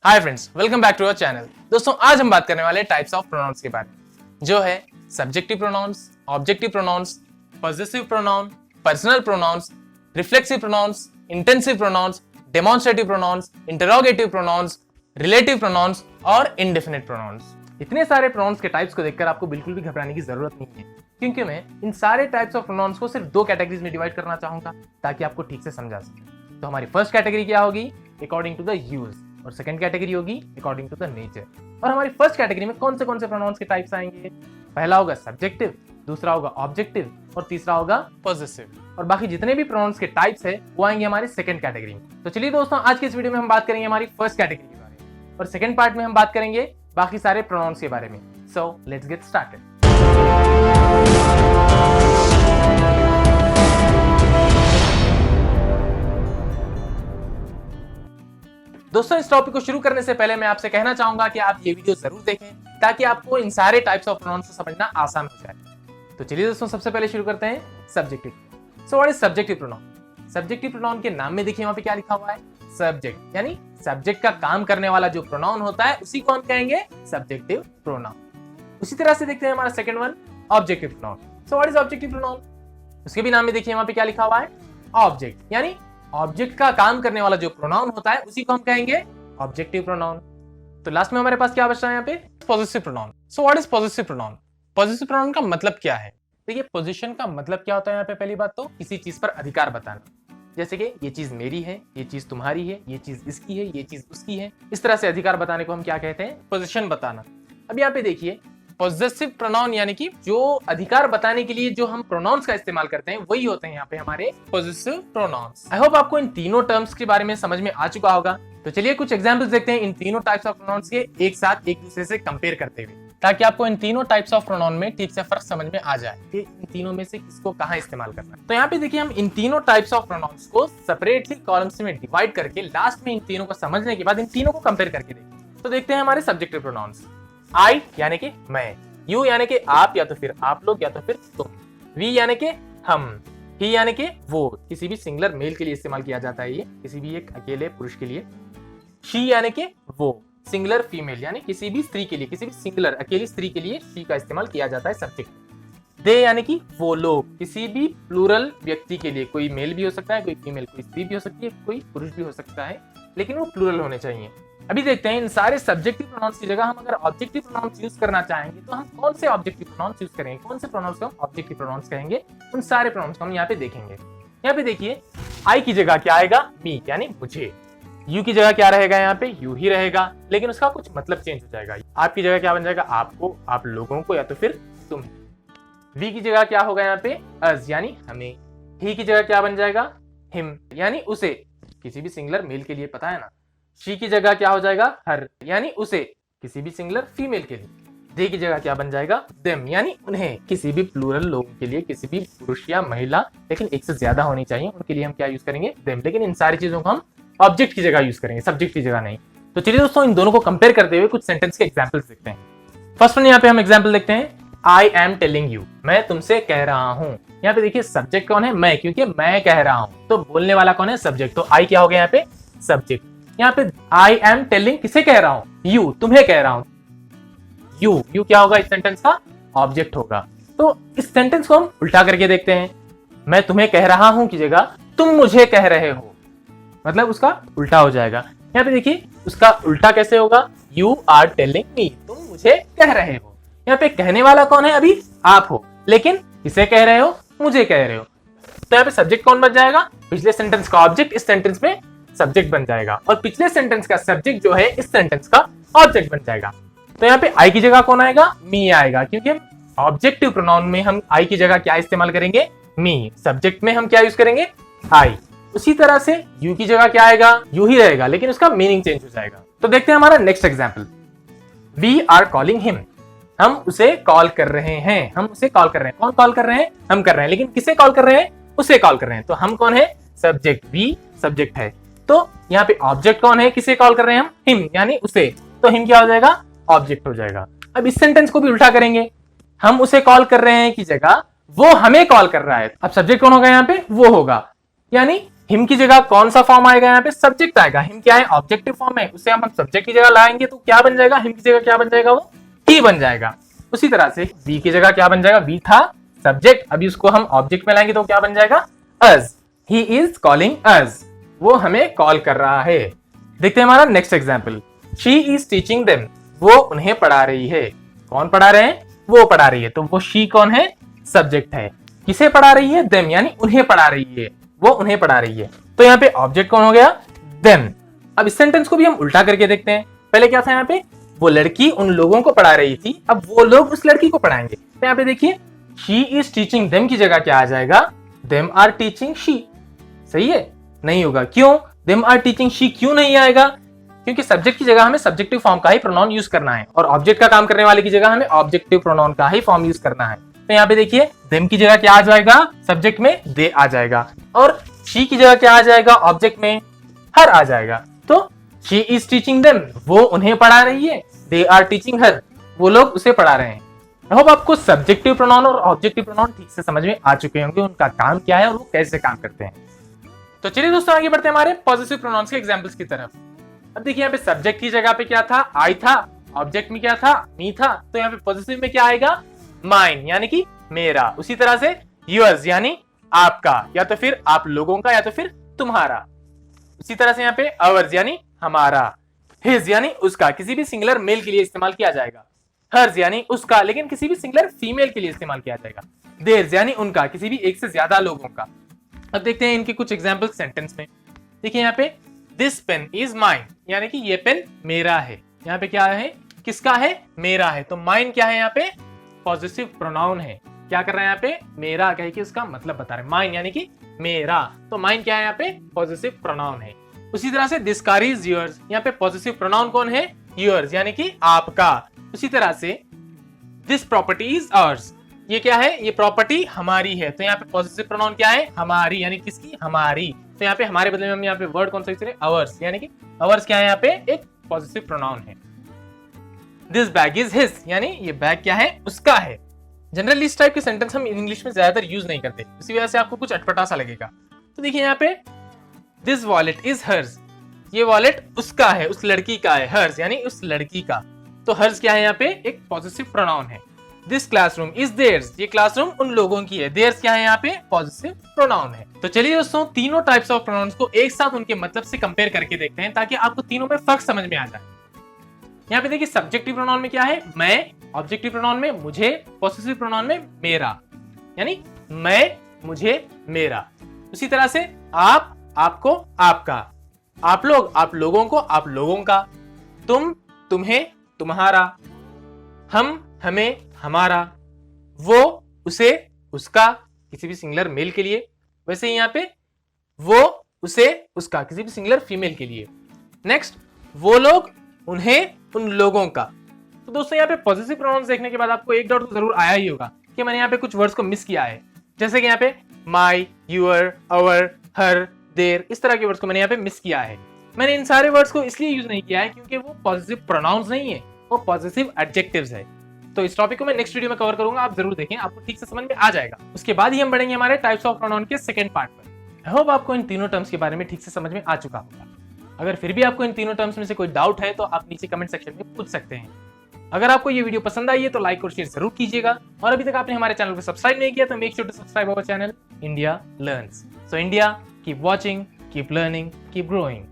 Hi friends, welcome back to our channel. दोस्तों, आज हम बात करने वाले टाइप्स ऑफ प्रोनाउंस के बारे में, जो है subjective pronouns, objective pronouns, possessive pronoun, personal pronouns, reflexive pronouns, intensive pronouns, demonstrative pronouns, interrogative pronouns, relative pronouns और इंडेफिनिट प्रोनाउंस। इतने सारे प्रोनाउंस के टाइप्स को देखकर आपको बिल्कुल भी घबराने की जरूरत नहीं है, क्योंकि मैं इन सारे टाइप्स ऑफ प्रोनाउंस को सिर्फ दो कैटेगरीज में डिवाइड करना चाहूंगा ताकि आपको ठीक से समझा सके। तो हमारी फर्स्ट कैटेगरी क्या होगी? अकॉर्डिंग टू द यूज, और सेकंड कैटेगरी होगी अकॉर्डिंग टू द नेचर। और हमारी फर्स्ट कैटेगरी में कौन से प्रोनाउंस के टाइप्स आएंगे? पहला होगा सब्जेक्टिव, दूसरा होगा ऑब्जेक्टिव और तीसरा होगा पॉजेसिव। और बाकी जितने भी प्रोनाउंस के टाइप्स है वो आएंगे हमारे सेकंड कैटेगरी में। तो चलिए दोस्तों, आज के इस वीडियो में हम बात करेंगे हमारी फर्स्ट कैटेगरी के बारे में, और सेकंड पार्ट में हम बात करेंगे बाकी सारे प्रोनाउंस के बारे में। So let's get started. दोस्तों, इस टॉपिक को शुरू करने से पहले मैं आपसे कहना चाहूंगा कि आप ये वीडियो जरूर देखें ताकि आपको इन सारे टाइप्स ऑफ प्रोनाउंस को समझना आसान हो जाए। तो चलिए दोस्तों, सबसे पहले शुरू करते हैं subjective. So what is subjective pronoun? Subjective pronoun के नाम में देखिए वहां पे क्या लिखा हुआ है, सब्जेक्ट, यानी सब्जेक्ट का काम करने वाला जो प्रोनाउन होता है उसी को हम कहेंगे सब्जेक्टिव प्रोनाउन। उसी तरह से देखते हैं हमारा second one, objective pronoun. So what is objective pronoun? उसके भी नाम में देखिए वहां पे क्या लिखा हुआ है, ऑब्जेक्ट, यानी ऑब्जेक्ट का काम करने वाला जो प्रोनाउन होता है उसी को हम कहेंगे ऑब्जेक्टिव प्रोनाउन। तो लास्ट में हमारे पास क्या बचता है यहाँ पे, possessive pronoun. So what is possessive pronoun? Possessive pronoun का मतलब क्या है? देखिए, पोजीशन का मतलब क्या होता है यहाँ पे? पहली बात तो किसी चीज पर अधिकार बताना, जैसे कि ये चीज मेरी है, ये चीज तुम्हारी है, ये चीज इसकी है, ये चीज उसकी है। इस तरह से अधिकार बताने को हम क्या कहते हैं? पोजीशन बताना। अब यहाँ पे देखिए, पॉजेसिव प्रोनाउन यानी कि जो अधिकार बताने के लिए जो हम प्रोनाउंस का इस्तेमाल करते हैं वही होते हैं यहाँ पे हमारे पॉजेसिव प्रोनाउंस। आई होप आपको इन तीनों टर्म्स के बारे में समझ में आ चुका होगा। तो चलिए कुछ एग्जांपल्स देखते हैं इन तीनों टाइप्स ऑफ प्रोनाउंस के एक साथ एक दूसरे से कंपेयर करते हुए, ताकि आपको इन तीनों टाइप्स ऑफ प्रोनाउन में ठीक से फर्क समझ में आ जाए कि इन तीनों में से किसको कहाँ इस्तेमाल करना है। तो यहाँ पे देखिए, हम इन तीनों टाइप्स ऑफ प्रोनाउंस को सेपरेटली कॉलम्स में डिवाइड करके लास्ट में इन तीनों को समझने के बाद इन तीनों को कंपेयर करके देखिए। तो देखते हैं हमारे सब्जेक्टिव प्रोनाउंस। आई यानी कि मैं, यू यानी कि आप या तो फिर आप लोग या तो फिर तुम, वी यानी कि हम, ही यानी कि वो, किसी भी सिंगुलर मेल के लिए इस्तेमाल किया जाता है ये, किसी भी एक अकेले पुरुष के लिए। शी यानी कि वो, सिंगुलर फीमेल, यानी किसी भी स्त्री के लिए, किसी भी सिंगुलर अकेली स्त्री के लिए शी का इस्तेमाल किया जाता है सब्जेक्ट। दे यानी कि वो लोग, किसी भी प्लूरल व्यक्ति के लिए, कोई मेल भी हो सकता है, कोई फीमेल, कोई स्त्री भी हो सकती है, कोई पुरुष भी हो सकता है, लेकिन वो प्लूरल होने चाहिए। अभी देखते हैं इन सारे सब्जेक्टिव प्रोनाउंस की जगह हम अगर ऑब्जेक्टिव प्रोनाउंस यूज करना चाहेंगे तो हम कौन से ऑब्जेक्टिव प्रोनाउंस यूज करेंगे, कौन से प्रोनाउंस को हम ऑब्जेक्टिव प्रोनाउंस कहेंगे, उन सारे प्रोनाउंस को हम यहाँ पे देखेंगे। यहाँ पे देखिए, आई की जगह क्या आएगा, मी, यानी मुझे। यू की जगह क्या रहेगा, यहाँ पे यू ही रहेगा, लेकिन उसका कुछ मतलब चेंज हो जाएगा। आप की जगह क्या बन जाएगा, आपको, आप लोगों को या तो फिर तुम। वी की जगह क्या होगा यहाँ पे, अस, यानी हमें। ही की जगह क्या बन जाएगा, हिम, यानी उसे, किसी भी सिंगुलर मेल के लिए, पता है ना। शी की जगह क्या हो जाएगा, हर, यानी उसे, किसी भी सिंगुलर फीमेल के लिए। दे की जगह क्या बन जाएगा, देम, यानी उन्हें, किसी भी प्लूरल लोगों के लिए, किसी भी पुरुष या महिला, लेकिन एक से ज्यादा होनी चाहिए, उनके लिए हम क्या यूज करेंगे, देम। लेकिन इन सारी चीजों को हम ऑब्जेक्ट की जगह यूज करेंगे, सब्जेक्ट की जगह नहीं। तो चलिए दोस्तों, इन दोनों को कंपेयर करते हुए कुछ सेंटेंस के एग्जाम्पल्स देखते हैं। फर्स्ट वन यहाँ पे हम एग्जाम्पल देखते हैं, आई एम टेलिंग यू, मैं तुमसे कह रहा हूँ। यहाँ पे देखिए, सब्जेक्ट कौन है, मैं, क्योंकि मैं कह रहा हूँ, तो बोलने वाला कौन है, सब्जेक्ट। तो आई क्या हो गया यहाँ पे, सब्जेक्ट। यहाँ पे आई एम टेलिंग किसे कह रहा हूं, यू, तुम्हें कह रहा हूं। यू क्या होगा इस सेंटेंस का, ऑब्जेक्ट होगा। तो इस सेंटेंस को हम उल्टा करके देखते हैं, मैं तुम्हें कह रहा हूं की जगह तुम मुझे कह रहे हो, मतलब उसका उल्टा हो जाएगा। यहाँ पे देखिए, उसका उल्टा कैसे होगा, यू आर टेलिंग मी, तुम मुझे कह रहे हो। यहाँ पे कहने वाला कौन है, अभी आप हो, लेकिन किसे कह रहे हो, मुझे कह रहे हो। तो यहाँ पे सब्जेक्ट कौन बन जाएगा, पिछले सेंटेंस का ऑब्जेक्ट इस सेंटेंस में सब्जेक्ट बन जाएगा, और पिछले सेंटेंस का सब्जेक्ट जो है इस सेंटेंस का ऑब्जेक्ट बन जाएगा। तो यहाँ पे आई की जगह कौन आएगा, मी आएगा, क्योंकि ऑब्जेक्टिव प्रोनाउन में हम आई की जगह क्या इस्तेमाल करेंगे, मी। सब्जेक्ट में हम क्या यूज करेंगे, आई। उसी तरह से यू की जगह क्या आएगा, यू ही रहेगा, लेकिन उसका मीनिंग चेंज हो जाएगा। तो देखते हैं हमारा next example, we are calling him, हम उसे कॉल कर रहे हैं, हम उसे कॉल कर रहे हैं। कौन कॉल कर रहे हैं, हम कर रहे हैं, लेकिन किसे कॉल कर रहे हैं, उसे कॉल कर रहे हैं। तो हम कौन है, सब्जेक्ट, वी सब्जेक्ट है। तो यहाँ पे ऑब्जेक्ट कौन है, किसे कॉल कर रहे हैं हम, हिम, यानी उसे। तो हिम क्या हो जाएगा, ऑब्जेक्ट हो जाएगा। अब इस सेंटेंस को भी उल्टा करेंगे, हम उसे कॉल कर रहे हैं की जगह वो हमें कॉल कर रहा है। अब सब्जेक्ट कौन होगा यहाँ पे, वो होगा, यानी हिम की जगह कौन सा फॉर्म आएगा, यहाँ पे सब्जेक्ट आएगा। हिम क्या है, ऑब्जेक्टिव फॉर्म है, उसे हम सब्जेक्ट की जगह लाएंगे तो क्या बन जाएगा, हिम की जगह क्या बन जाएगा, वो ही बन जाएगा। उसी तरह से वी की जगह क्या बन जाएगा, वी था सब्जेक्ट, अभी उसको हम ऑब्जेक्ट में लाएंगे तो क्या बन जाएगा, अस। ही इज कॉलिंग अस, वो हमें कॉल कर रहा है। देखते हैं हमारा next example, she is teaching them, वो उन्हें पढ़ा रही है। कौन पढ़ा रहे हैं, वो पढ़ा रही है, तो वो शी कौन है, सब्जेक्ट है। किसे पढ़ा रही है, देम, यानी उन्हें पढ़ा रही है, वो उन्हें पढ़ा रही है। तो यहाँ पे ऑब्जेक्ट कौन हो गया, देम। अब इस सेंटेंस को भी हम उल्टा करके देखते हैं। पहले क्या था, यहाँ पे वो लड़की उन लोगों को पढ़ा रही थी, अब वो लोग उस लड़की को पढ़ाएंगे। तो यहाँ पे देखिए शी इज टीचिंग देम की जगह क्या आ जाएगा, देम आर टीचिंग शी। सही है, नहीं होगा, क्यों, देम आर टीचिंग शी क्यों नहीं आएगा, क्योंकि सब्जेक्ट की जगह हमें सब्जेक्टिव फॉर्म का ही प्रोनाउन यूज करना है और ऑब्जेक्ट का काम करने वाले की जगह हमें ऑब्जेक्टिव प्रोनाउन का ही फॉर्म यूज करना है। तो यहाँ पे देखिए देम की जगह क्या आ जाएगा, सब्जेक्ट में दे आ जाएगा, और शी की जगह क्या आ जाएगा, ऑब्जेक्ट में हर आ जाएगा। तो शी इज टीचिंग देम, वो उन्हें पढ़ा रही है, दे आर टीचिंग हर, वो लोग उसे पढ़ा रहे हैं। आई होप आपको सब्जेक्टिव प्रोनाउन और ऑब्जेक्टिव प्रोनाउन ठीक से समझ में आ चुके होंगे, उनका काम क्या है और वो कैसे काम करते हैं। तो चलिए दोस्तों आगे बढ़ते हैं हमारे पॉजिटिव प्रोनाउंस के एग्जांपल्स की तरफ। अब देखिए यहाँ पे सब्जेक्ट की जगह पे क्या था, आई था, ऑब्जेक्ट में क्या था, मी था, तो यहाँ पे पॉजिटिव में क्या आएगा, माइन, यानी कि मेरा। उसी तरह से योर्स यानी आपका, या तो फिर आप लोगों का, या तो फिर तुम्हारा। उसी तरह से यहाँ पे अवर्स यानी हमारा, हिज यानी उसका, किसी भी सिंगुलर मेल के लिए इस्तेमाल किया जाएगा, हर्स यानी उसका, लेकिन किसी भी सिंगुलर फीमेल के लिए इस्तेमाल किया जाएगा, देयर्स यानी उनका, किसी भी एक से ज्यादा लोगों का। अब देखते हैं इनके कुछ एग्जांपल सेंटेंस में। देखिए यहाँ पे दिस पेन इज माइन, यानी कि ये पेन मेरा है। यहाँ पे क्या है, किसका है, मेरा है। तो माइन क्या है, यहाँ पे पॉजिटिव प्रोनाउन है। क्या कर रहा है यहाँ पे, मेरा कह के उसका मतलब बता रहे हैं, माइन यानी कि मेरा। तो माइन क्या है, यहाँ पे पॉजिटिव प्रोनाउन है। उसी तरह से दिस कार इज योर्स, यहाँ पे पॉजिटिव प्रोनाउन कौन है, योर्स यानी कि आपका। उसी तरह से दिस प्रॉपर्टी इज आवर्स, ये क्या है, ये प्रॉपर्टी हमारी है। तो यहाँ पे पॉजिटिव प्रोनाउन क्या है, हमारी, यानी किसकी, हमारी। तो यहाँ पे हमारे बदले में हम यहाँ पे वर्ड कौन सा यूज करें, अवर्स, यानी कि अवर्स क्या है, यहाँ पे एक पॉजिटिव प्रोनाउन है। दिस बैग इज हिज, यानी ये बैग क्या है, उसका है। जनरली इस टाइप के सेंटेंस हम इंग्लिश में ज्यादातर यूज नहीं करते, इसी वजह से आपको कुछ अटपटा सा लगेगा। तो देखिए यहाँ पे दिस वॉलेट इज हर्स, ये वॉलेट उसका है, उस लड़की का है, हर्स यानी उस लड़की का। तो हर्स क्या है, यहाँ पे एक पॉजिटिव प्रोनाउन है। दिस क्लासरूम इज देयर्स, ये क्लासरूम उन लोगों की है, देयर्स क्या है, यहाँ पे पॉजिटिव प्रोनाउन है। तो चलिए दोस्तों तीनों टाइप्स ऑफ प्रोनाउंस को एक साथ उनके मतलब से कंपेयर करके देखते हैं, ताकि आपको तीनों में फर्क समझ में आ जाए। यहाँ पे देखिए सब्जेक्टिव प्रोनाउन में क्या है, मैं, ऑब्जेक्टिव प्रोनाउन में मुझे, पॉसेसिव प्रोनाउन में मेरा, यानी मैं, मुझे, मेरा। उसी तरह से आप, आपको, आपका, आप लोग, आप लोगों को, आप लोगों का, तुम, तुम्हें, तुम्हारा, हम, हमें, हमारा, वो, उसे, उसका, किसी भी सिंगुलर मेल के लिए। वैसे ही यहाँ पे वो, उसे, उसका, किसी भी सिंगुलर फीमेल के लिए। नेक्स्ट वो लोग, उन्हें, उन लोगों का। तो दोस्तों यहाँ पे पॉजिटिव प्रोनाउंस देखने के बाद आपको एक डाउट तो जरूर आया ही होगा कि मैंने यहाँ पे कुछ वर्ड्स को मिस किया है, जैसे कि यहाँ पे माई, यूअर, अवर, हर, देयर, इस तरह के वर्ड्स को मैंने यहाँ पे मिस किया है। मैंने इन सारे वर्ड्स को इसलिए यूज नहीं किया है क्योंकि वो पॉजिटिव प्रोनाउंस नहीं है, वो पॉजिटिव एडजेक्टिव्स है। तो इस टॉपिक को मैं नेक्स्ट वीडियो में कवर करूंगा, आप जरूर देखें, आपको ठीक से समझ में आ जाएगा। उसके बाद ही हम बढ़ेंगे हमारे टाइप्स ऑफ प्रोनाउन के सेकंड पार्ट पर। आई होप आपको इन तीनों टर्म्स के बारे में ठीक से समझ में आ चुका होगा। अगर फिर भी आपको इन तीनों टर्म्स में से कोई डाउट है तो आप नीचे कमेंट सेक्शन में पूछ सकते हैं। अगर आपको ये वीडियो पसंद आई है तो लाइक और शेयर जरूर कीजिएगा, और अभी तक आपने हमारे चैनल को सब्सक्राइब नहीं किया तो make sure to subscribe our channel India learns. So India, keep watching, keep learning, keep growing.